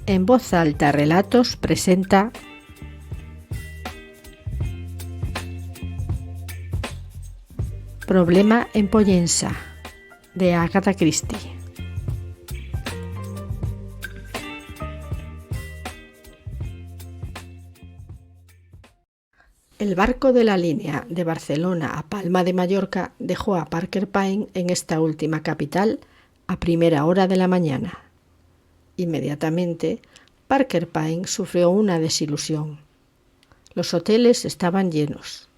En Voz Alta Relatos presenta Problema en Pollensa, de Agatha Christie. El barco de la línea de Barcelona a Palma de Mallorca dejó a Parker Pine en esta última capital a primera hora de la mañana. Inmediatamente, Parker Pine sufrió una desilusión. Los hoteles estaban llenos.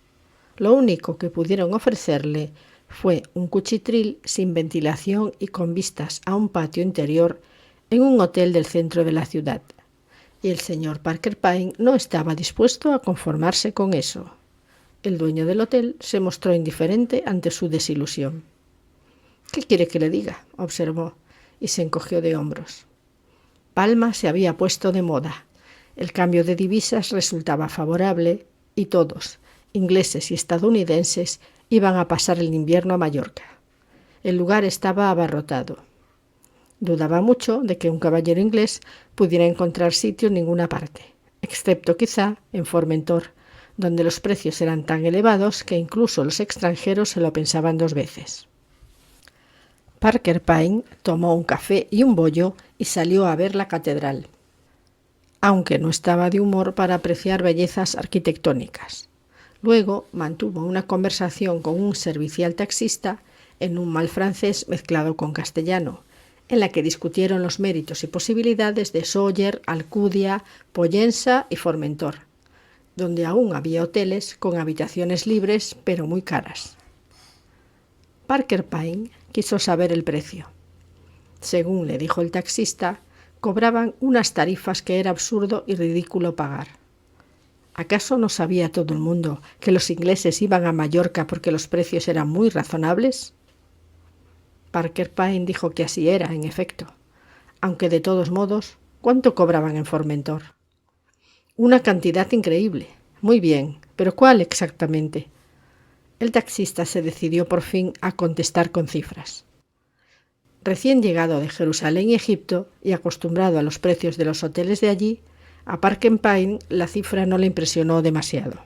Lo único que pudieron ofrecerle fue un cuchitril sin ventilación y con vistas a un patio interior en un hotel del centro de la ciudad. Y el señor Parker Pine no estaba dispuesto a conformarse con eso. El dueño del hotel se mostró indiferente ante su desilusión. «¿Qué quiere que le diga?», observó, y se encogió de hombros. Palma se había puesto de moda. El cambio de divisas resultaba favorable y todos, ingleses y estadounidenses, iban a pasar el invierno a Mallorca. El lugar estaba abarrotado. Dudaba mucho de que un caballero inglés pudiera encontrar sitio en ninguna parte, excepto quizá en Formentor, donde los precios eran tan elevados que incluso los extranjeros se lo pensaban dos veces. Parker Pine tomó un café y un bollo y salió a ver la catedral, aunque no estaba de humor para apreciar bellezas arquitectónicas. Luego mantuvo una conversación con un servicial taxista en un mal francés mezclado con castellano, en la que discutieron los méritos y posibilidades de Sóller, Alcudia, Pollensa y Formentor, donde aún había hoteles con habitaciones libres pero muy caras. Parker Pine quiso saber el precio. Según le dijo el taxista, cobraban unas tarifas que era absurdo y ridículo pagar. ¿Acaso no sabía todo el mundo que los ingleses iban a Mallorca porque los precios eran muy razonables? Parker Pine dijo que así era, en efecto, aunque de todos modos, ¿cuánto cobraban en Formentor? Una cantidad increíble. Muy bien, pero ¿cuál exactamente? El taxista se decidió por fin a contestar con cifras. Recién llegado de Jerusalén y Egipto y acostumbrado a los precios de los hoteles de allí, a Parker Pine la cifra no le impresionó demasiado.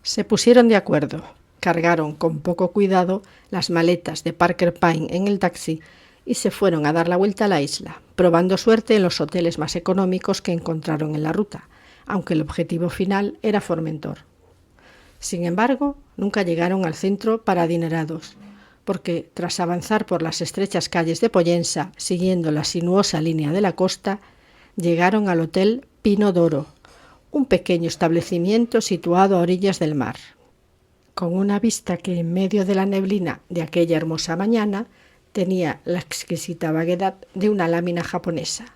Se pusieron de acuerdo, cargaron con poco cuidado las maletas de Parker Pine en el taxi y se fueron a dar la vuelta a la isla, probando suerte en los hoteles más económicos que encontraron en la ruta, aunque el objetivo final era Formentor. Sin embargo, nunca llegaron al centro para adinerados, porque tras avanzar por las estrechas calles de Pollensa, siguiendo la sinuosa línea de la costa, llegaron al Hotel Pino d'Oro, un pequeño establecimiento situado a orillas del mar, con una vista que en medio de la neblina de aquella hermosa mañana tenía la exquisita vaguedad de una lámina japonesa.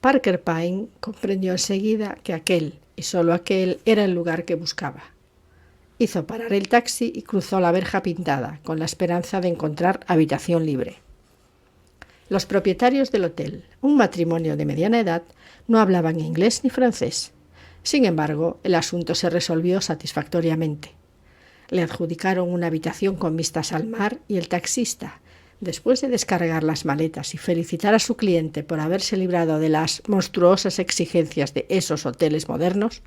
Parker Pine comprendió enseguida que aquel, y solo aquel, era el lugar que buscaba. Hizo parar el taxi y cruzó la verja pintada, con la esperanza de encontrar habitación libre. Los propietarios del hotel, un matrimonio de mediana edad, no hablaban inglés ni francés. Sin embargo, el asunto se resolvió satisfactoriamente. Le adjudicaron una habitación con vistas al mar y el taxista, después de descargar las maletas y felicitar a su cliente por haberse librado de las monstruosas exigencias de esos hoteles modernos,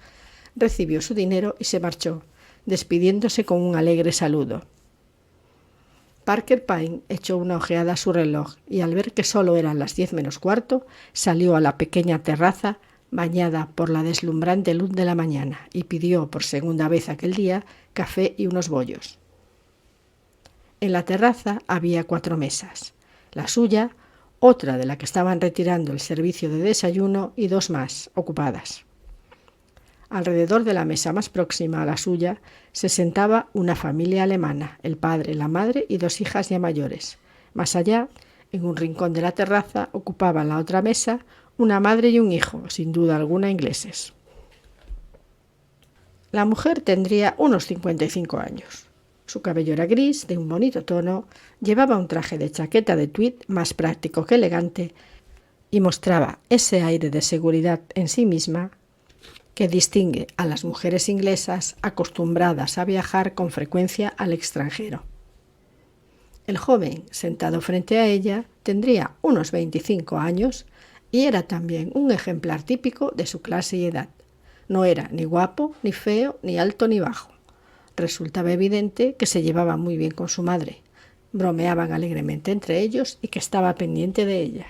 recibió su dinero y se marchó, despidiéndose con un alegre saludo. Parker Pine echó una ojeada a su reloj y al ver que solo eran las 10 menos cuarto, salió a la pequeña terraza bañada por la deslumbrante luz de la mañana y pidió por segunda vez aquel día café y unos bollos. En la terraza había 4 mesas, la suya, otra de la que estaban retirando el servicio de desayuno y 2 más, ocupadas. Alrededor de la mesa más próxima a la suya se sentaba una familia alemana, el padre, la madre y 2 hijas ya mayores. Más allá, en un rincón de la terraza, ocupaban la otra mesa una madre y un hijo, sin duda alguna ingleses. La mujer tendría unos 55 años. Su cabello era gris, de un bonito tono, llevaba un traje de chaqueta de tweed más práctico que elegante y mostraba ese aire de seguridad en sí misma que distingue a las mujeres inglesas acostumbradas a viajar con frecuencia al extranjero. El joven, sentado frente a ella, tendría unos 25 años y era también un ejemplar típico de su clase y edad. No era ni guapo, ni feo, ni alto, ni bajo. Resultaba evidente que se llevaba muy bien con su madre, bromeaban alegremente entre ellos y que estaba pendiente de ella.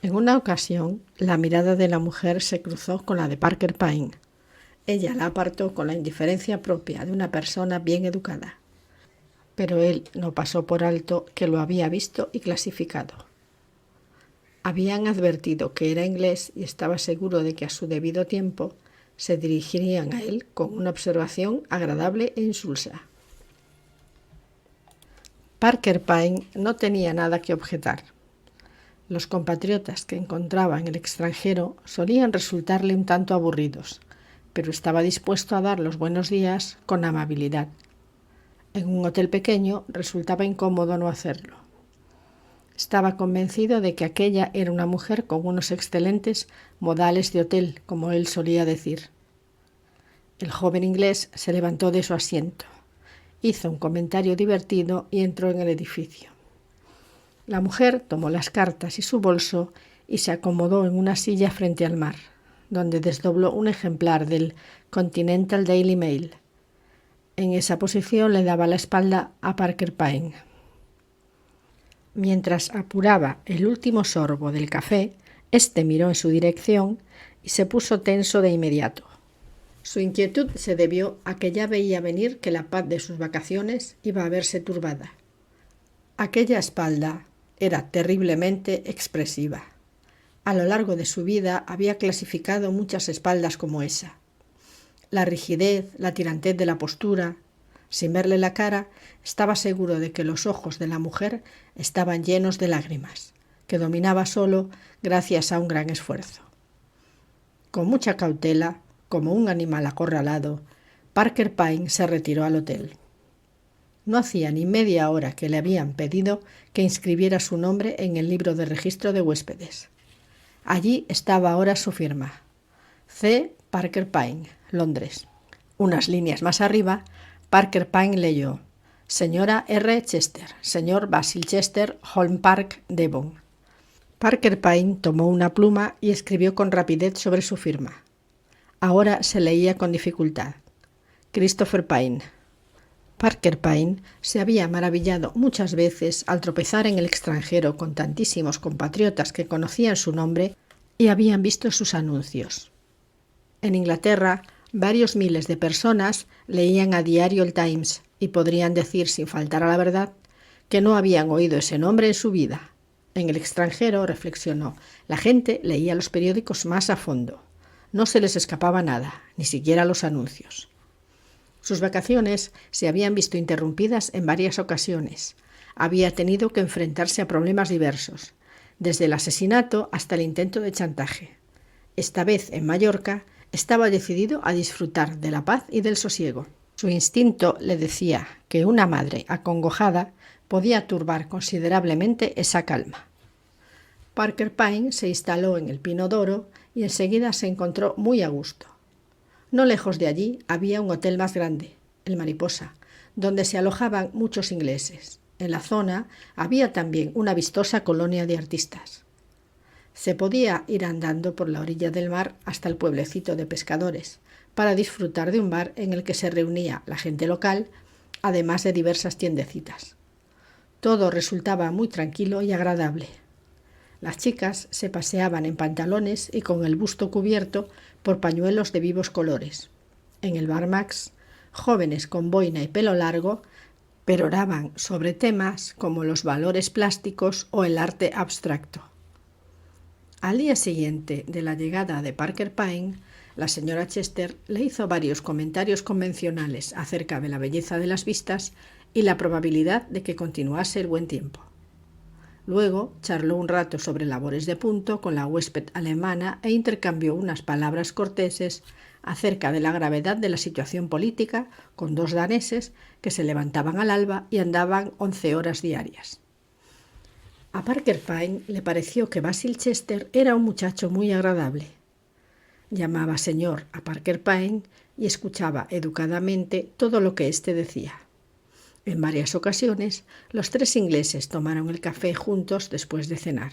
En una ocasión, la mirada de la mujer se cruzó con la de Parker Pine. Ella la apartó con la indiferencia propia de una persona bien educada. Pero él no pasó por alto que lo había visto y clasificado. Habían advertido que era inglés y estaba seguro de que a su debido tiempo se dirigirían a él con una observación agradable e insulsa. Parker Pine no tenía nada que objetar. Los compatriotas que encontraba en el extranjero solían resultarle un tanto aburridos, pero estaba dispuesto a dar los buenos días con amabilidad. En un hotel pequeño resultaba incómodo no hacerlo. Estaba convencido de que aquella era una mujer con unos excelentes modales de hotel, como él solía decir. El joven inglés se levantó de su asiento, hizo un comentario divertido y entró en el edificio. La mujer tomó las cartas y su bolso y se acomodó en una silla frente al mar, donde desdobló un ejemplar del Continental Daily Mail. En esa posición le daba la espalda a Parker Pine. Mientras apuraba el último sorbo del café, éste miró en su dirección y se puso tenso de inmediato. Su inquietud se debió a que ya veía venir que la paz de sus vacaciones iba a verse turbada. Aquella espalda era terriblemente expresiva. A lo largo de su vida había clasificado muchas espaldas como esa. La rigidez, la tirantez de la postura. Sin verle la cara, estaba seguro de que los ojos de la mujer estaban llenos de lágrimas, que dominaba solo gracias a un gran esfuerzo. Con mucha cautela, como un animal acorralado, Parker Pine se retiró al hotel. No hacía ni media hora que le habían pedido que inscribiera su nombre en el libro de registro de huéspedes. Allí estaba ahora su firma. C. Parker Pine, Londres. Unas líneas más arriba, Parker Pine leyó: Señora R. Chester, señor Basil Chester, Holm Park, Devon. Parker Pine tomó una pluma y escribió con rapidez sobre su firma. Ahora se leía con dificultad: Christopher Pine. Parker Pine se había maravillado muchas veces al tropezar en el extranjero con tantísimos compatriotas que conocían su nombre y habían visto sus anuncios. En Inglaterra, varios miles de personas leían a diario el Times y podrían decir, sin faltar a la verdad, que no habían oído ese nombre en su vida. En el extranjero, reflexionó, la gente leía los periódicos más a fondo. No se les escapaba nada, ni siquiera los anuncios. Sus vacaciones se habían visto interrumpidas en varias ocasiones. Había tenido que enfrentarse a problemas diversos, desde el asesinato hasta el intento de chantaje. Esta vez, en Mallorca, estaba decidido a disfrutar de la paz y del sosiego. Su instinto le decía que una madre acongojada podía turbar considerablemente esa calma. Parker Pine se instaló en el Pino Doro y enseguida se encontró muy a gusto. No lejos de allí había un hotel más grande, el Mariposa, donde se alojaban muchos ingleses. En la zona había también una vistosa colonia de artistas. Se podía ir andando por la orilla del mar hasta el pueblecito de pescadores, para disfrutar de un bar en el que se reunía la gente local, además de diversas tiendecitas. Todo resultaba muy tranquilo y agradable. Las chicas se paseaban en pantalones y con el busto cubierto por pañuelos de vivos colores. En el bar Max, jóvenes con boina y pelo largo peroraban sobre temas como los valores plásticos o el arte abstracto. Al día siguiente de la llegada de Parker Pine, la señora Chester le hizo varios comentarios convencionales acerca de la belleza de las vistas y la probabilidad de que continuase el buen tiempo. Luego charló un rato sobre labores de punto con la huésped alemana e intercambió unas palabras corteses acerca de la gravedad de la situación política con dos daneses que se levantaban al alba y andaban 11 horas diarias. A Parker Pine le pareció que Basil Chester era un muchacho muy agradable. Llamaba señor a Parker Pine y escuchaba educadamente todo lo que éste decía. En varias ocasiones, los tres ingleses tomaron el café juntos después de cenar.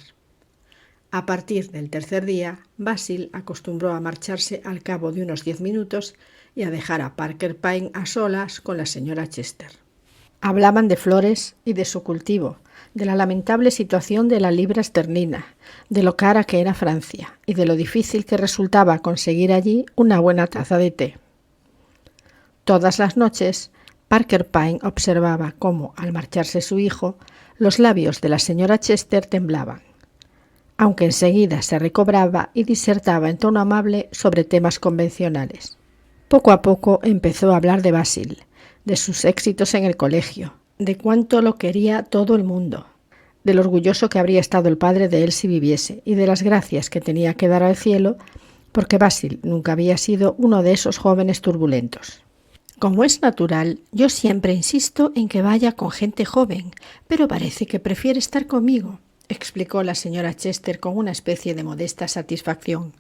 A partir del tercer día, Basil acostumbró a marcharse al cabo de unos 10 minutos y a dejar a Parker Pyne a solas con la señora Chester. Hablaban de flores y de su cultivo, de la lamentable situación de la libra esterlina, de lo cara que era Francia y de lo difícil que resultaba conseguir allí una buena taza de té. Todas las noches, Parker Pyne observaba cómo, al marcharse su hijo, los labios de la señora Chester temblaban, aunque enseguida se recobraba y disertaba en tono amable sobre temas convencionales. Poco a poco empezó a hablar de Basil, de sus éxitos en el colegio, de cuánto lo quería todo el mundo, de lo orgulloso que habría estado el padre de él si viviese y de las gracias que tenía que dar al cielo porque Basil nunca había sido uno de esos jóvenes turbulentos. Como es natural, yo siempre insisto en que vaya con gente joven, pero parece que prefiere estar conmigo, explicó la señora Chester con una especie de modesta satisfacción.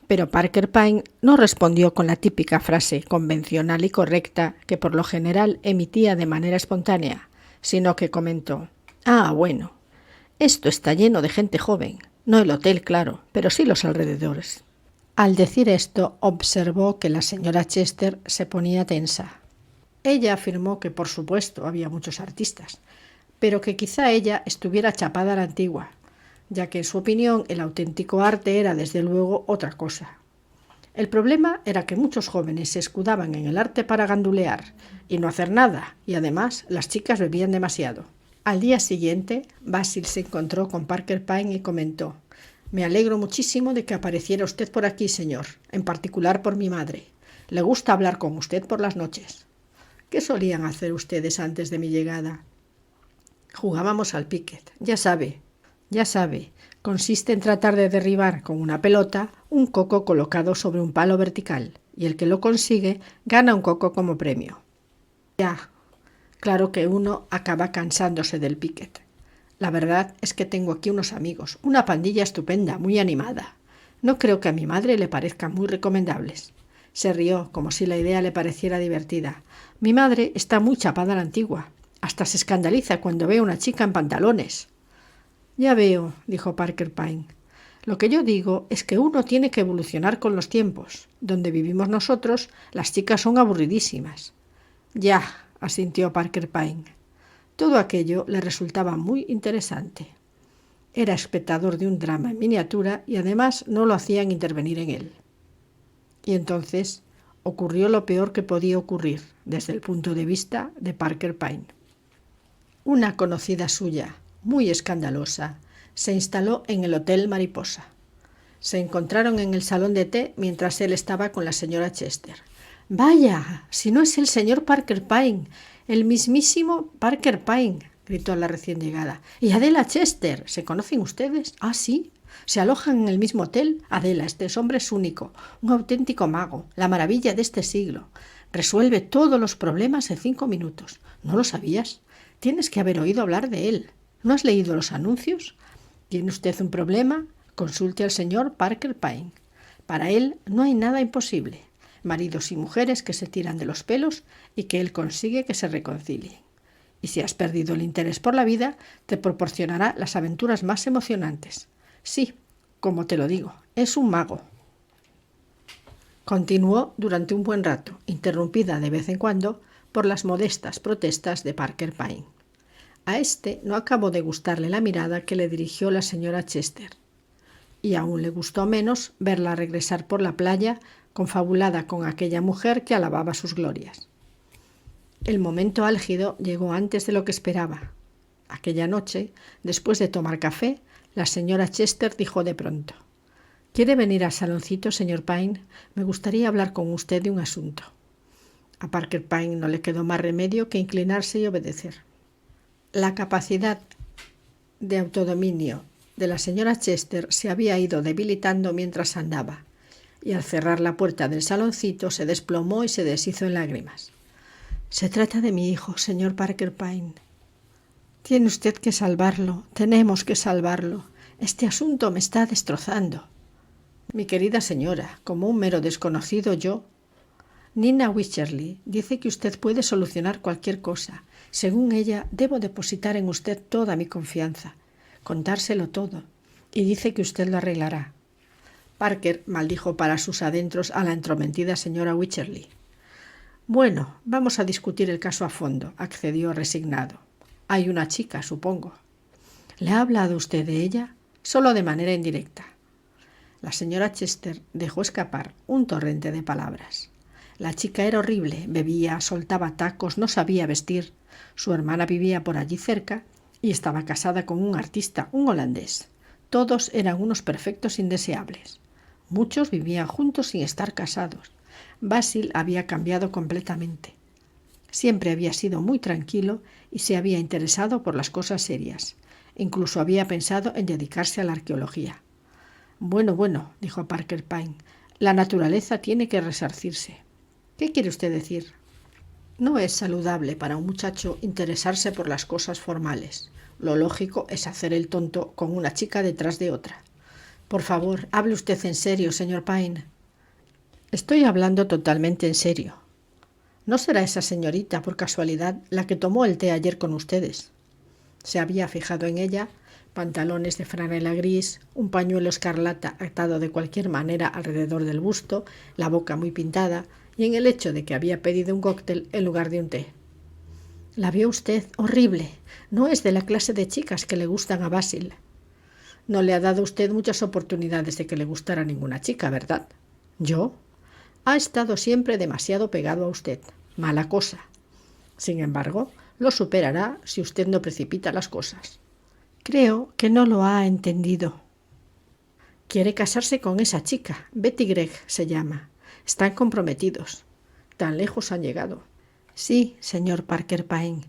Pero Parker Pyne no respondió con la típica frase convencional y correcta que por lo general emitía de manera espontánea, sino que comentó: «Ah, bueno, esto está lleno de gente joven, no el hotel, claro, pero sí los alrededores». Al decir esto, observó que la señora Chester se ponía tensa. Ella afirmó que, por supuesto, había muchos artistas, pero que quizá ella estuviera chapada a la antigua, ya que en su opinión el auténtico arte era desde luego otra cosa. El problema era que muchos jóvenes se escudaban en el arte para gandulear y no hacer nada, y además las chicas bebían demasiado. Al día siguiente, Basil se encontró con Parker Pyne y comentó: «Me alegro muchísimo de que apareciera usted por aquí, señor, en particular por mi madre. Le gusta hablar con usted por las noches». «¿Qué solían hacer ustedes antes de mi llegada?» «Jugábamos al piquet, ya sabe, consiste en tratar de derribar con una pelota un coco colocado sobre un palo vertical, y el que lo consigue gana un coco como premio». «Ya, claro que uno acaba cansándose del piquet. La verdad es que tengo aquí unos amigos, una pandilla estupenda, muy animada. No creo que a mi madre le parezcan muy recomendables». Se rió, como si la idea le pareciera divertida. «Mi madre está muy chapada a la antigua. Hasta se escandaliza cuando ve a una chica en pantalones». «Ya veo», dijo Parker Pyne. «Lo que yo digo es que uno tiene que evolucionar con los tiempos. Donde vivimos nosotros, las chicas son aburridísimas». «Ya», asintió Parker Pyne. Todo aquello le resultaba muy interesante. Era espectador de un drama en miniatura y además no lo hacían intervenir en él. Y entonces ocurrió lo peor que podía ocurrir desde el punto de vista de Parker Pyne. Una conocida suya, muy escandalosa, se instaló en el Hotel Mariposa. Se encontraron en el salón de té mientras él estaba con la señora Chester. «Vaya, si no es el señor Parker Pyne, el mismísimo Parker Pyne», gritó la recién llegada. «Y Adela Chester, ¿se conocen ustedes?» «Ah, sí. ¿Se alojan en el mismo hotel?» «Adela, este hombre es único, un auténtico mago, la maravilla de este siglo. Resuelve todos los problemas en 5 minutos. ¿No lo sabías? Tienes que haber oído hablar de él. ¿No has leído los anuncios? ¿Tiene usted un problema? Consulte al señor Parker Pyne. Para él no hay nada imposible. Maridos y mujeres que se tiran de los pelos y que él consigue que se reconcilien. Y si has perdido el interés por la vida, te proporcionará las aventuras más emocionantes. Sí, como te lo digo, es un mago». Continuó durante un buen rato, interrumpida de vez en cuando por las modestas protestas de Parker Pyne. A este no acabó de gustarle la mirada que le dirigió la señora Chester, y aún le gustó menos verla regresar por la playa confabulada con aquella mujer que alababa sus glorias. El momento álgido llegó antes de lo que esperaba. Aquella noche, después de tomar café, la señora Chester dijo de pronto: «¿Quiere venir al saloncito, señor Pyne? Me gustaría hablar con usted de un asunto». A Parker Pyne no le quedó más remedio que inclinarse y obedecer. La capacidad de autodominio de la señora Chester se había ido debilitando mientras andaba, y al cerrar la puerta del saloncito se desplomó y se deshizo en lágrimas. «Se trata de mi hijo, señor Parker Pyne. Tiene usted que salvarlo, tenemos que salvarlo. Este asunto me está destrozando». «Mi querida señora, como un mero desconocido yo...» «Nina Wycherley dice que usted puede solucionar cualquier cosa. Según ella, debo depositar en usted toda mi confianza, contárselo todo, y dice que usted lo arreglará. Parker maldijo para sus adentros a la entrometida señora Wycherley. Bueno, vamos a discutir el caso a fondo, accedió resignado. Hay una chica, supongo. ¿Le ha hablado usted de ella? Solo de manera indirecta. La señora Chester dejó escapar un torrente de palabras. La chica era horrible, bebía, soltaba tacos, no sabía vestir. Su hermana vivía por allí cerca y estaba casada con un artista, un holandés. Todos eran unos perfectos indeseables. Muchos vivían juntos sin estar casados. Basil había cambiado completamente. Siempre había sido muy tranquilo y se había interesado por las cosas serias. Incluso había pensado en dedicarse a la arqueología. Bueno, dijo Parker Pyne, la naturaleza tiene que resarcirse. ¿Qué quiere usted decir? No es saludable para un muchacho interesarse por las cosas formales. Lo lógico es hacer el tonto con una chica detrás de otra. Por favor, hable usted en serio, señor Pyne. Estoy hablando totalmente en serio. ¿No será esa señorita, por casualidad, la que tomó el té ayer con ustedes? Se había fijado en ella, pantalones de franela gris, un pañuelo escarlata atado de cualquier manera alrededor del busto, la boca muy pintada, y en el hecho de que había pedido un cóctel en lugar de un té. La vio usted horrible. No es de la clase de chicas que le gustan a Basil. No le ha dado usted muchas oportunidades de que le gustara a ninguna chica, ¿verdad? ¿Yo? Ha estado siempre demasiado pegado a usted. Mala cosa. Sin embargo, lo superará si usted no precipita las cosas. Creo que no lo ha entendido. Quiere casarse con esa chica. Betty Gregg se llama. Están comprometidos. Tan lejos han llegado. Sí, señor Parker Pyne.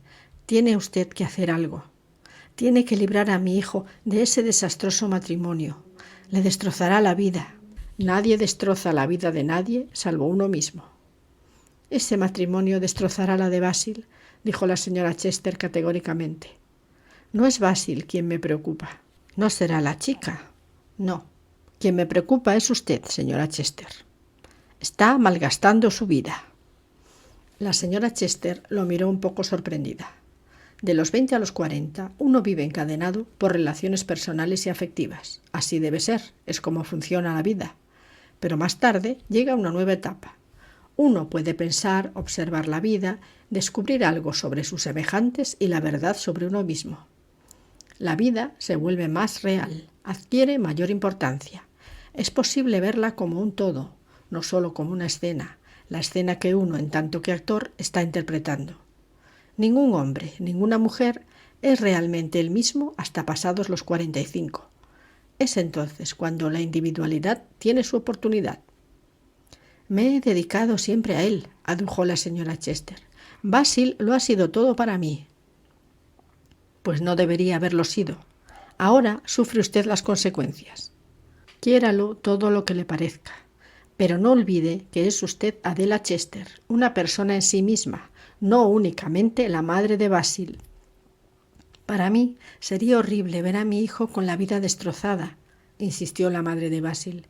Tiene usted que hacer algo. Tiene que librar a mi hijo de ese desastroso matrimonio. Le destrozará la vida. Nadie destroza la vida de nadie, salvo uno mismo. Ese matrimonio destrozará la de Basil, dijo la señora Chester categóricamente. No es Basil quien me preocupa. ¿No será la chica? No. Quien me preocupa es usted, señora Chester. Está malgastando su vida. La señora Chester lo miró un poco sorprendida. De los 20 a los 40, uno vive encadenado por relaciones personales y afectivas. Así debe ser, es como funciona la vida. Pero más tarde llega una nueva etapa. Uno puede pensar, observar la vida, descubrir algo sobre sus semejantes y la verdad sobre uno mismo. La vida se vuelve más real, adquiere mayor importancia. Es posible verla como un todo, no solo como una escena, la escena que uno, en tanto que actor, está interpretando. Ningún hombre, ninguna mujer es realmente el mismo hasta pasados los 45. Es entonces cuando la individualidad tiene su oportunidad. Me he dedicado siempre a él, adujo la señora Chester. Basil lo ha sido todo para mí. Pues no debería haberlo sido. Ahora sufre usted las consecuencias. Quiéralo todo lo que le parezca. Pero no olvide que es usted Adela Chester, una persona en sí misma, no únicamente la madre de Basil. Para mí sería horrible ver a mi hijo con la vida destrozada, insistió la madre de Basil.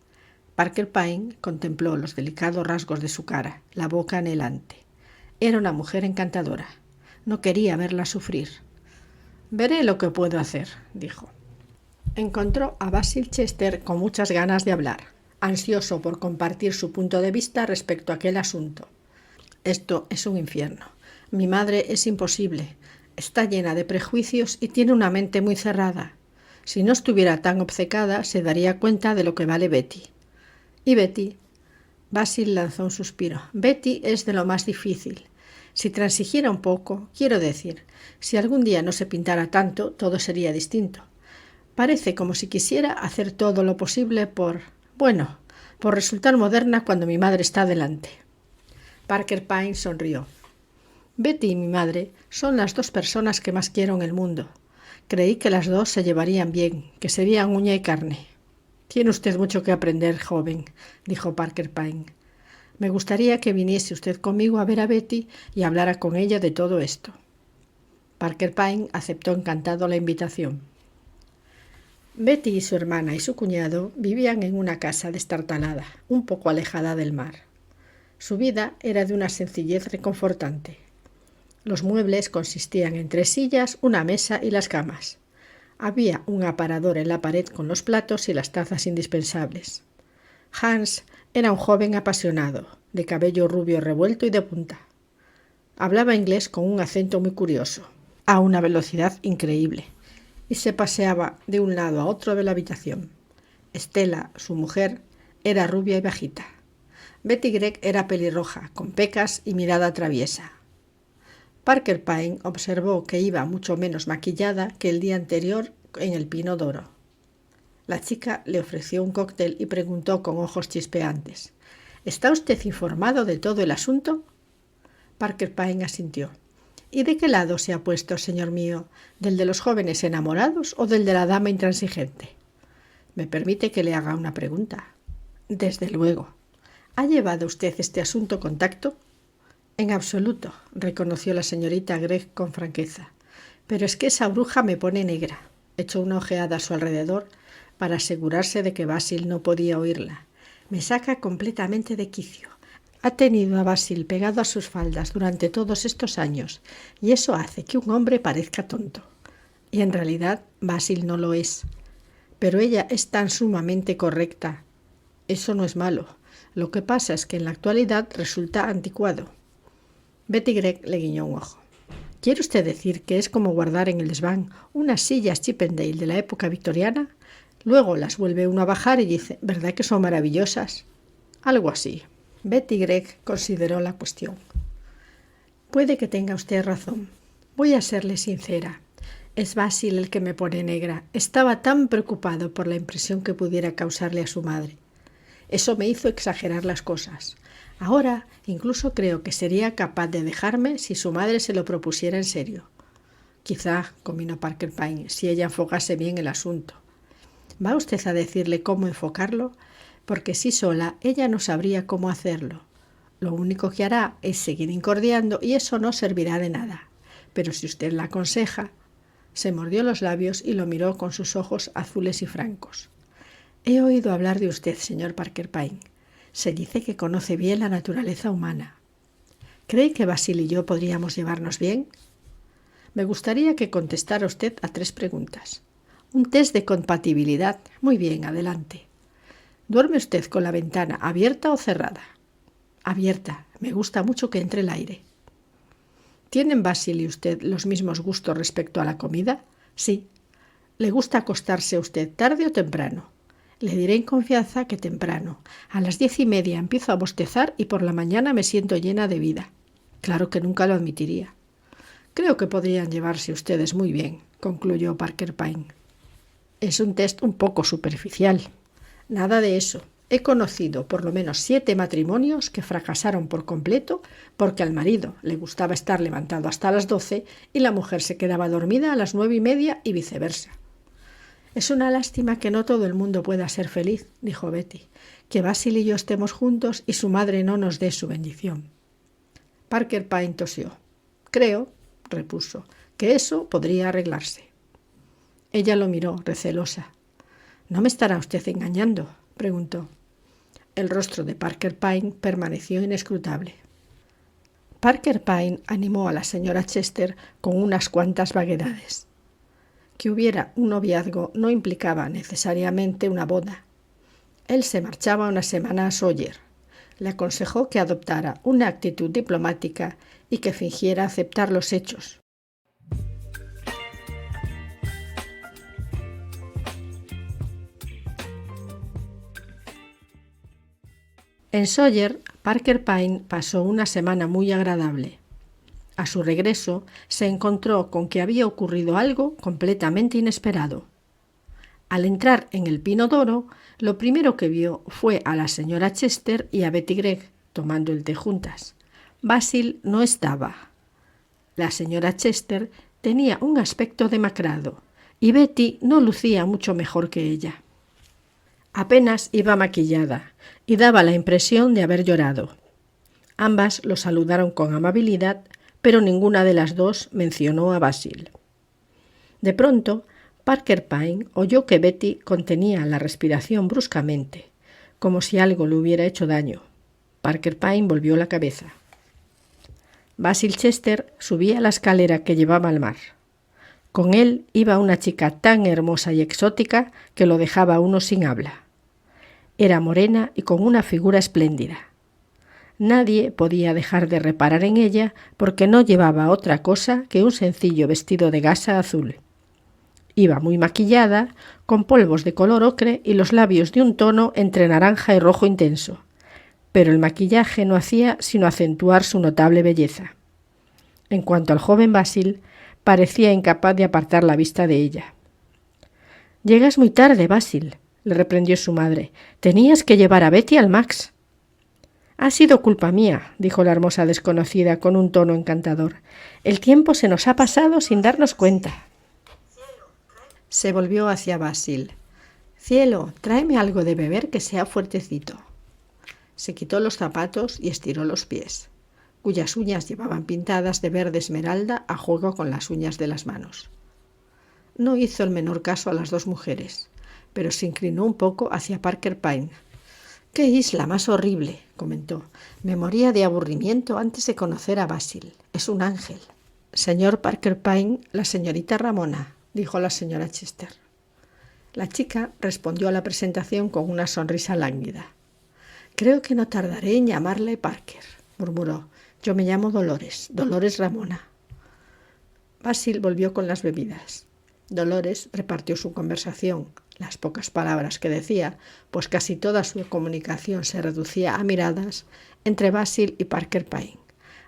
Parker Pyne contempló los delicados rasgos de su cara, la boca anhelante. Era una mujer encantadora. No quería verla sufrir. Veré lo que puedo hacer, dijo. Encontró a Basil Chester con muchas ganas de hablar, ansioso por compartir su punto de vista respecto a aquel asunto. Esto es un infierno. Mi madre es imposible. Está llena de prejuicios y tiene una mente muy cerrada. Si no estuviera tan obcecada, se daría cuenta de lo que vale Betty. ¿Y Betty? Basil lanzó un suspiro. Betty es de lo más difícil. Si transigiera un poco, quiero decir, si algún día no se pintara tanto, todo sería distinto. Parece como si quisiera hacer todo lo posible por resultar moderna cuando mi madre está delante. Parker Pyne sonrió. Betty y mi madre son las dos personas que más quiero en el mundo. Creí que las dos se llevarían bien, que serían uña y carne. Tiene usted mucho que aprender, joven, dijo Parker Pyne. Me gustaría que viniese usted conmigo a ver a Betty y hablara con ella de todo esto. Parker Pyne aceptó encantado la invitación. Betty y su hermana y su cuñado vivían en una casa destartalada, un poco alejada del mar. Su vida era de una sencillez reconfortante. Los muebles consistían en 3 sillas, una mesa y las camas. Había un aparador en la pared con los platos y las tazas indispensables. Hans era un joven apasionado, de cabello rubio revuelto y de punta. Hablaba inglés con un acento muy curioso, a una velocidad increíble, y se paseaba de un lado a otro de la habitación. Stella, su mujer, era rubia y bajita. Betty Gregg era pelirroja, con pecas y mirada traviesa. Parker Pyne observó que iba mucho menos maquillada que el día anterior en el Pino Doro. La chica le ofreció un cóctel y preguntó con ojos chispeantes: ¿Está usted informado de todo el asunto? Parker Pyne asintió. ¿Y de qué lado se ha puesto, señor mío? ¿Del de los jóvenes enamorados o del de la dama intransigente? ¿Me permite que le haga una pregunta? Desde luego. ¿Ha llevado usted este asunto con tacto? En absoluto, reconoció la señorita Gregg con franqueza. Pero es que esa bruja me pone negra. Echó una ojeada a su alrededor para asegurarse de que Basil no podía oírla. Me saca completamente de quicio. Ha tenido a Basil pegado a sus faldas durante todos estos años, y eso hace que un hombre parezca tonto. Y en realidad Basil no lo es. Pero ella es tan sumamente correcta. Eso no es malo. Lo que pasa es que en la actualidad resulta anticuado. Betty Gregg le guiñó un ojo. ¿Quiere usted decir que es como guardar en el desván unas sillas Chippendale de la época victoriana? Luego las vuelve uno a bajar y dice: ¿verdad que son maravillosas? Algo así. Betty Gregg consideró la cuestión. Puede que tenga usted razón. Voy a serle sincera. Es Basil el que me pone negra. Estaba tan preocupado por la impresión que pudiera causarle a su madre. Eso me hizo exagerar las cosas. Ahora incluso creo que sería capaz de dejarme si su madre se lo propusiera en serio. Quizá, cominó Parker Pyne, si ella enfocase bien el asunto. ¿Va usted a decirle cómo enfocarlo? Porque si sola ella no sabría cómo hacerlo. Lo único que hará es seguir incordiando y eso no servirá de nada. Pero si usted la aconseja... Se mordió los labios y lo miró con sus ojos azules y francos. He oído hablar de usted, señor Parker Pyne. Se dice que conoce bien la naturaleza humana. ¿Cree que Basil y yo podríamos llevarnos bien? Me gustaría que contestara usted a 3 preguntas. Un test de compatibilidad. Muy bien, adelante. ¿Duerme usted con la ventana abierta o cerrada? Abierta. Me gusta mucho que entre el aire. ¿Tienen Basil y usted los mismos gustos respecto a la comida? Sí. ¿Le gusta acostarse a usted tarde o temprano? Le diré en confianza que temprano. A las 10:30 empiezo a bostezar y por la mañana me siento llena de vida. Claro que nunca lo admitiría. Creo que podrían llevarse ustedes muy bien, concluyó Parker Pyne. Es un test un poco superficial. Nada de eso. He conocido por lo menos 7 matrimonios que fracasaron por completo porque al marido le gustaba estar levantado hasta las 12 y la mujer se quedaba dormida a las 9:30 y viceversa. Es una lástima que no todo el mundo pueda ser feliz, dijo Betty, que Basil y yo estemos juntos y su madre no nos dé su bendición. Parker Pyne tosió. Creo, repuso, que eso podría arreglarse. Ella lo miró, recelosa. ¿No me estará usted engañando?, preguntó. El rostro de Parker Pyne permaneció inescrutable. Parker Pyne animó a la señora Chester con unas cuantas vaguedades. Que hubiera un noviazgo no implicaba necesariamente una boda. Él se marchaba una semana a Sawyer. Le aconsejó que adoptara una actitud diplomática y que fingiera aceptar los hechos. En Sawyer, Parker Pyne pasó una semana muy agradable. A su regreso, se encontró con que había ocurrido algo completamente inesperado. Al entrar en el Pino Doro, lo primero que vio fue a la señora Chester y a Betty Gregg tomando el té juntas. Basil no estaba. La señora Chester tenía un aspecto demacrado y Betty no lucía mucho mejor que ella. Apenas iba maquillada y daba la impresión de haber llorado. Ambas lo saludaron con amabilidad, pero ninguna de las dos mencionó a Basil. De pronto, Parker Pyne oyó que Betty contenía la respiración bruscamente, como si algo le hubiera hecho daño. Parker Pyne volvió la cabeza. Basil Chester subía la escalera que llevaba al mar. Con él iba una chica tan hermosa y exótica que lo dejaba a uno sin habla. Era morena y con una figura espléndida. Nadie podía dejar de reparar en ella porque no llevaba otra cosa que un sencillo vestido de gasa azul. Iba muy maquillada, con polvos de color ocre y los labios de un tono entre naranja y rojo intenso, pero el maquillaje no hacía sino acentuar su notable belleza. En cuanto al joven Basil, parecía incapaz de apartar la vista de ella. «Llegas muy tarde, Basil», le reprendió su madre. «Tenías que llevar a Betty al Max». «Ha sido culpa mía», dijo la hermosa desconocida con un tono encantador. «El tiempo se nos ha pasado sin darnos cuenta». Se volvió hacia Basil. «Cielo, tráeme algo de beber que sea fuertecito». Se quitó los zapatos y estiró los pies, cuyas uñas llevaban pintadas de verde esmeralda a juego con las uñas de las manos. No hizo el menor caso a las dos mujeres, pero se inclinó un poco hacia Parker Pine. «¡Qué isla más horrible!», comentó. «Me moría de aburrimiento antes de conocer a Basil. Es un ángel». «Señor Parker Pine, la señorita Ramona», dijo la señora Chester. La chica respondió a la presentación con una sonrisa lánguida. «Creo que no tardaré en llamarle Parker», murmuró. «Yo me llamo Dolores, Dolores Ramona». Basil volvió con las bebidas. Dolores repartió su conversación, las pocas palabras que decía, pues casi toda su comunicación se reducía a miradas, entre Basil y Parker Pine.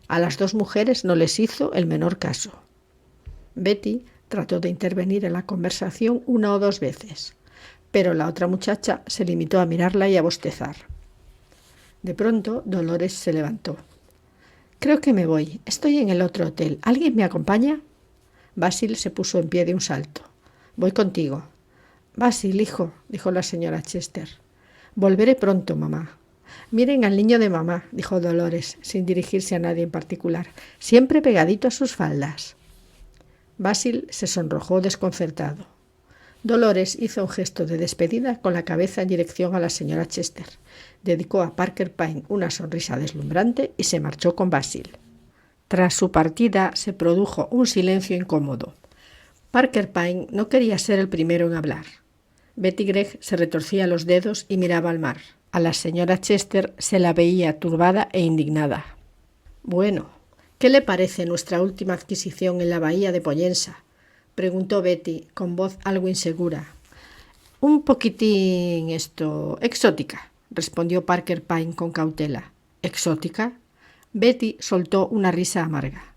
A las dos mujeres no les hizo el menor caso. Betty trató de intervenir en la conversación una o dos veces, pero la otra muchacha se limitó a mirarla y a bostezar. De pronto, Dolores se levantó. «Creo que me voy. Estoy en el otro hotel. ¿Alguien me acompaña?» Basil se puso en pie de un salto. «Voy contigo». «Basil, hijo», dijo la señora Chester. «Volveré pronto, mamá». «Miren al niño de mamá», dijo Dolores, sin dirigirse a nadie en particular, «siempre pegadito a sus faldas». Basil se sonrojó desconcertado. Dolores hizo un gesto de despedida con la cabeza en dirección a la señora Chester. Dedicó a Parker Pine una sonrisa deslumbrante y se marchó con Basil. Tras su partida se produjo un silencio incómodo. Parker Pine no quería ser el primero en hablar. Betty Gregg se retorcía los dedos y miraba al mar. A la señora Chester se la veía turbada e indignada. «Bueno, ¿qué le parece nuestra última adquisición en la bahía de Pollensa?», preguntó Betty con voz algo insegura. «Un poquitín exótica», respondió Parker Pine con cautela. «¿Exótica?». Betty soltó una risa amarga.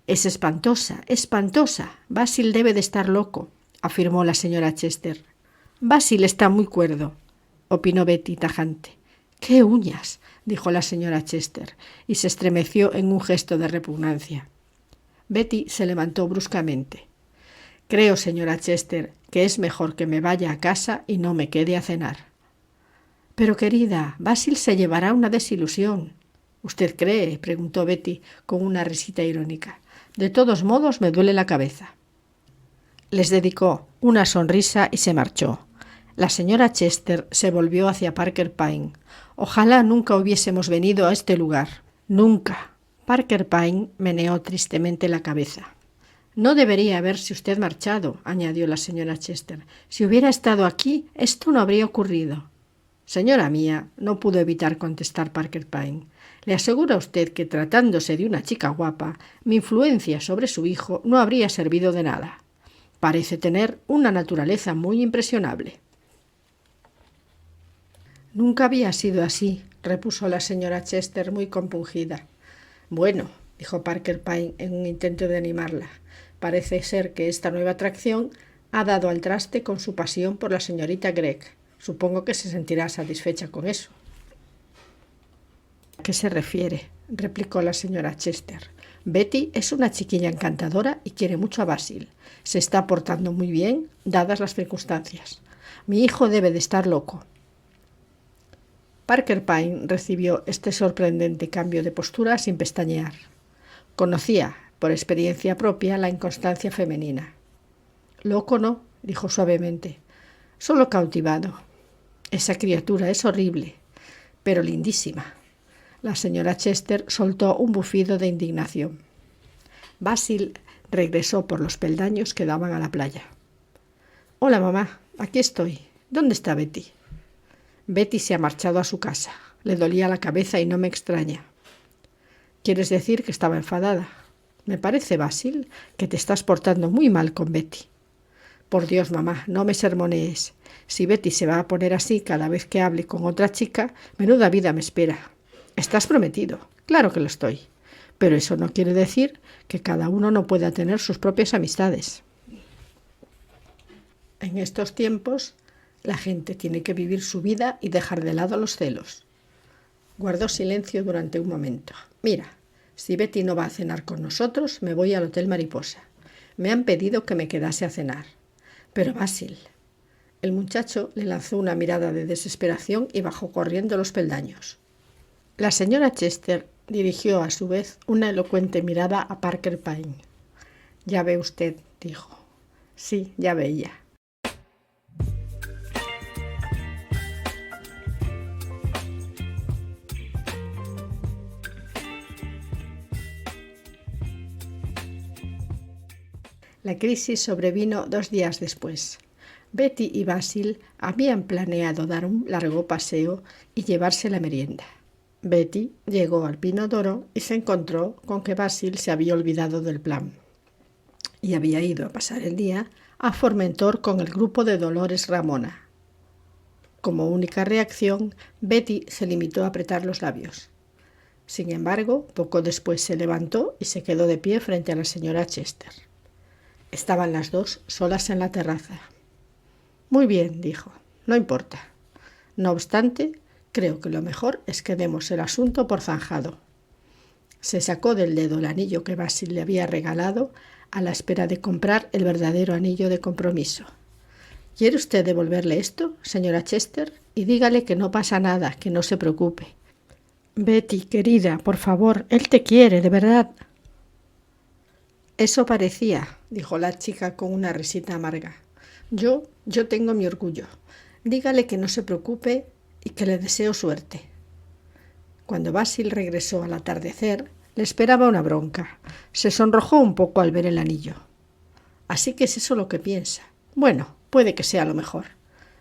«Es espantosa, espantosa. Basil debe de estar loco», afirmó la señora Chester. «Basil está muy cuerdo», opinó Betty tajante. «¡Qué uñas!», dijo la señora Chester, y se estremeció en un gesto de repugnancia. Betty se levantó bruscamente. «Creo, señora Chester, que es mejor que me vaya a casa y no me quede a cenar». «Pero, querida, Basil se llevará una desilusión». «¿Usted cree?», preguntó Betty con una risita irónica. «De todos modos me duele la cabeza». Les dedicó una sonrisa y se marchó. La señora Chester se volvió hacia Parker Pine. «Ojalá nunca hubiésemos venido a este lugar. Nunca». Parker Pine meneó tristemente la cabeza. «No debería haberse usted marchado», añadió la señora Chester. «Si hubiera estado aquí, esto no habría ocurrido». «Señora mía», no pudo evitar contestar Parker Pine, «le aseguro a usted que, tratándose de una chica guapa, mi influencia sobre su hijo no habría servido de nada. Parece tener una naturaleza muy impresionable». «Nunca había sido así», repuso la señora Chester muy compungida. «Bueno», dijo Parker Pine en un intento de animarla, «parece ser que esta nueva atracción ha dado al traste con su pasión por la señorita Gregg. Supongo que se sentirá satisfecha con eso». «¿A qué se refiere?», replicó la señora Chester. «Betty es una chiquilla encantadora y quiere mucho a Basil. Se está portando muy bien, dadas las circunstancias. Mi hijo debe de estar loco». Parker Pine recibió este sorprendente cambio de postura sin pestañear. Conocía, por experiencia propia, la inconstancia femenina. «Loco no», dijo suavemente, «solo cautivado. Esa criatura es horrible, pero lindísima. La señora Chester soltó un bufido de indignación. Basil regresó por los peldaños que daban a la playa. «Hola, mamá, aquí estoy. ¿Dónde está Betty?» «Betty se ha marchado a su casa. Le dolía la cabeza y no me extraña». «¿Quieres decir que estaba enfadada?» «Me parece, Basil, que te estás portando muy mal con Betty». «Por Dios, mamá, no me sermonees. Si Betty se va a poner así cada vez que hable con otra chica, menuda vida me espera». «Estás prometido». «Claro que lo estoy. Pero eso no quiere decir que cada uno no pueda tener sus propias amistades». En estos tiempos, la gente tiene que vivir su vida y dejar de lado los celos. Guardó silencio durante un momento. «Mira, si Betty no va a cenar con nosotros, me voy al Hotel Mariposa. Me han pedido que me quedase a cenar». «Pero Basil». El muchacho le lanzó una mirada de desesperación y bajó corriendo los peldaños. La señora Chester dirigió a su vez una elocuente mirada a Parker Pine. «Ya ve usted», dijo. Sí, ya veía. La crisis sobrevino 2 días después. Betty y Basil habían planeado dar un largo paseo y llevarse la merienda. Betty llegó al Pino Doro y se encontró con que Basil se había olvidado del plan y había ido a pasar el día a Formentor con el grupo de Dolores Ramona. Como única reacción, Betty se limitó a apretar los labios. Sin embargo, poco después se levantó y se quedó de pie frente a la señora Chester. Estaban las dos solas en la terraza. «Muy bien», dijo, «no importa. No obstante, creo que lo mejor es que demos el asunto por zanjado». Se sacó del dedo el anillo que Basil le había regalado a la espera de comprar el verdadero anillo de compromiso. «¿Quiere usted devolverle esto, señora Chester? Y dígale que no pasa nada, que no se preocupe». «Betty, querida, por favor, él te quiere, de verdad». «Eso parecía», dijo la chica con una risita amarga. Yo tengo mi orgullo. Dígale que no se preocupe y que le deseo suerte». Cuando Basil regresó al atardecer, le esperaba una bronca. Se sonrojó un poco al ver el anillo. «¿Así que es eso lo que piensa? Bueno, puede que sea lo mejor».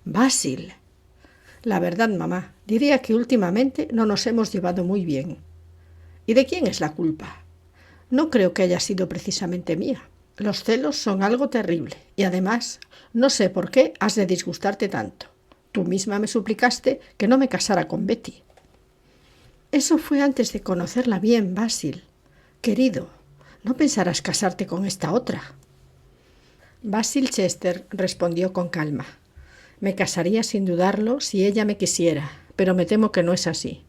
«Basil». «La verdad, mamá, diría que últimamente no nos hemos llevado muy bien». «¿Y de quién es la culpa?» «No creo que haya sido precisamente mía. Los celos son algo terrible y además no sé por qué has de disgustarte tanto. Tú misma me suplicaste que no me casara con Betty». «Eso fue antes de conocerla bien, Basil. Querido, no pensarás casarte con esta otra». Basil Chester respondió con calma. «Me casaría sin dudarlo si ella me quisiera, pero me temo que no es así».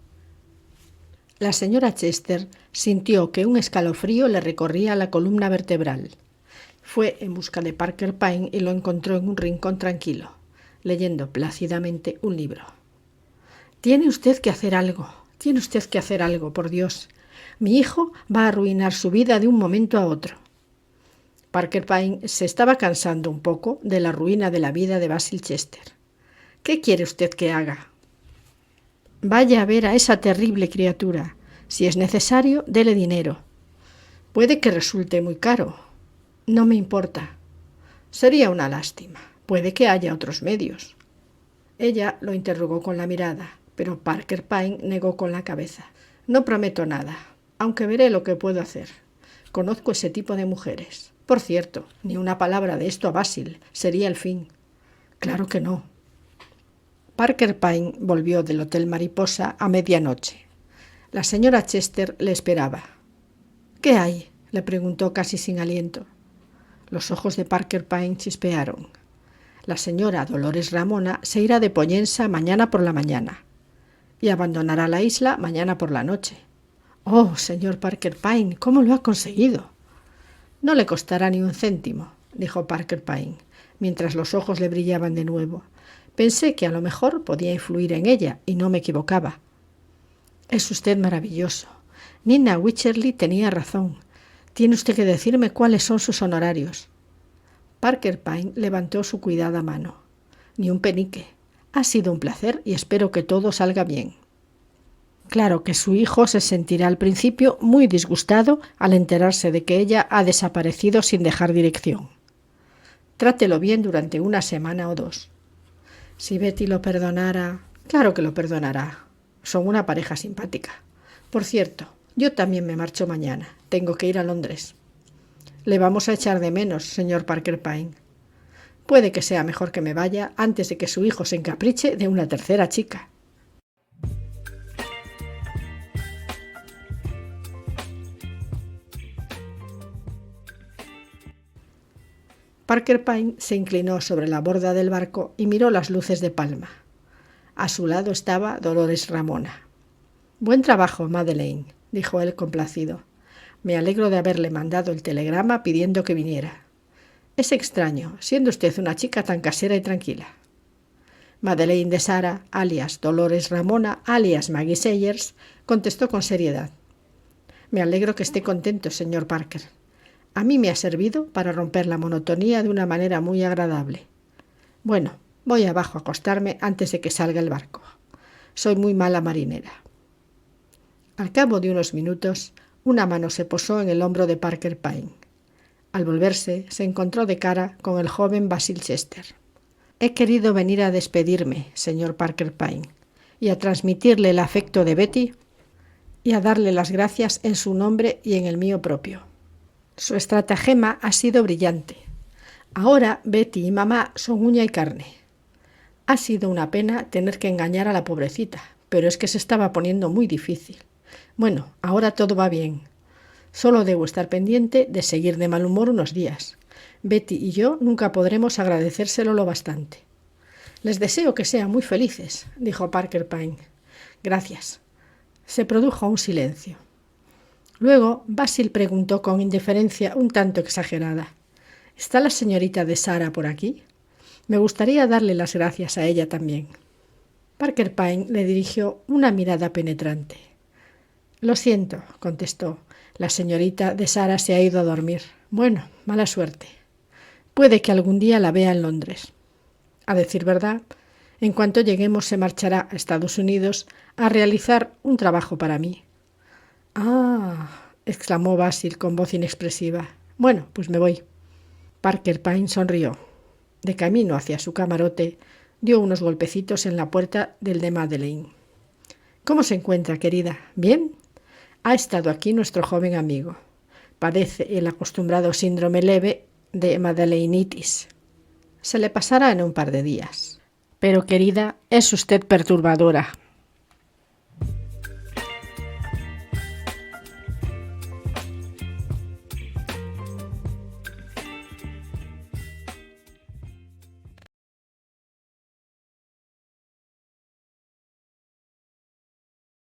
La señora Chester sintió que un escalofrío le recorría la columna vertebral. Fue en busca de Parker Pine y lo encontró en un rincón tranquilo, leyendo plácidamente un libro. «Tiene usted que hacer algo, por Dios. Mi hijo va a arruinar su vida de un momento a otro». Parker Pine se estaba cansando un poco de la ruina de la vida de Basil Chester. «¿Qué quiere usted que haga?» «Vaya a ver a esa terrible criatura. Si es necesario, dele dinero. Puede que resulte muy caro. No me importa. Sería una lástima. Puede que haya otros medios». Ella lo interrogó con la mirada, pero Parker Pine negó con la cabeza. «No prometo nada, aunque veré lo que puedo hacer. Conozco ese tipo de mujeres. Por cierto, ni una palabra de esto a Basil. Sería el fin». «Claro que no». Parker Pine volvió del Hotel Mariposa a medianoche. La señora Chester le esperaba. «¿Qué hay?», le preguntó casi sin aliento. Los ojos de Parker Pine chispearon. «La señora Dolores Ramona se irá de Pollensa mañana por la mañana y abandonará la isla mañana por la noche». «Oh, señor Parker Pine, ¿cómo lo ha conseguido?» «No le costará ni un céntimo», dijo Parker Pine, mientras los ojos le brillaban de nuevo. «Pensé que a lo mejor podía influir en ella y no me equivocaba». «Es usted maravilloso. Nina Wycherley tenía razón. Tiene usted que decirme cuáles son sus honorarios». Parker Pine levantó su cuidada mano. «Ni un penique. Ha sido un placer y espero que todo salga bien». Claro que su hijo se sentirá al principio muy disgustado al enterarse de que ella ha desaparecido sin dejar dirección. Trátelo bien durante una semana o dos. Si Betty lo perdonara, claro que lo perdonará. Son una pareja simpática. Por cierto, yo también me marcho mañana. Tengo que ir a Londres. Le vamos a echar de menos, señor Parker Pyne. Puede que sea mejor que me vaya antes de que su hijo se encapriche de una tercera chica. Parker Pyne se inclinó sobre la borda del barco y miró las luces de Palma. A su lado estaba Dolores Ramona. «Buen trabajo, Madeleine», dijo él complacido. «Me alegro de haberle mandado el telegrama pidiendo que viniera. Es extraño, siendo usted una chica tan casera y tranquila». Madeleine de Sara, alias Dolores Ramona, alias Maggie Sayers, contestó con seriedad. «Me alegro que esté contento, señor Parker. A mí me ha servido para romper la monotonía de una manera muy agradable. Bueno, voy abajo a acostarme antes de que salga el barco. Soy muy mala marinera». Al cabo de unos minutos, una mano se posó en el hombro de Parker Pyne. Al volverse, se encontró de cara con el joven Basil Chester. «He querido venir a despedirme, señor Parker Pyne, y a transmitirle el afecto de Betty y a darle las gracias en su nombre y en el mío propio. Su estratagema ha sido brillante. Ahora Betty y mamá son uña y carne. Ha sido una pena tener que engañar a la pobrecita, pero es que se estaba poniendo muy difícil. Bueno, ahora todo va bien. Solo debo estar pendiente de seguir de mal humor unos días. Betty y yo nunca podremos agradecérselo lo bastante». «Les deseo que sean muy felices», dijo Parker Pyne. «Gracias». Se produjo un silencio. Luego Basil preguntó con indiferencia un tanto exagerada: «¿Está la señorita de Sara por aquí? Me gustaría darle las gracias a ella también». Parker Pyne le dirigió una mirada penetrante. «Lo siento», contestó. «La señorita de Sara se ha ido a dormir. Bueno, mala suerte. Puede que algún día la vea en Londres. A decir verdad, en cuanto lleguemos se marchará a Estados Unidos a realizar un trabajo para mí». «Ah», exclamó Basil con voz inexpresiva. «Bueno, pues me voy». Parker Pyne sonrió. De camino hacia su camarote, dio unos golpecitos en la puerta del de Madeleine. «¿Cómo se encuentra, querida? ¿Bien? Ha estado aquí nuestro joven amigo. Padece el acostumbrado síndrome leve de Madeleinitis. Se le pasará en un par de días. Pero, querida, es usted perturbadora».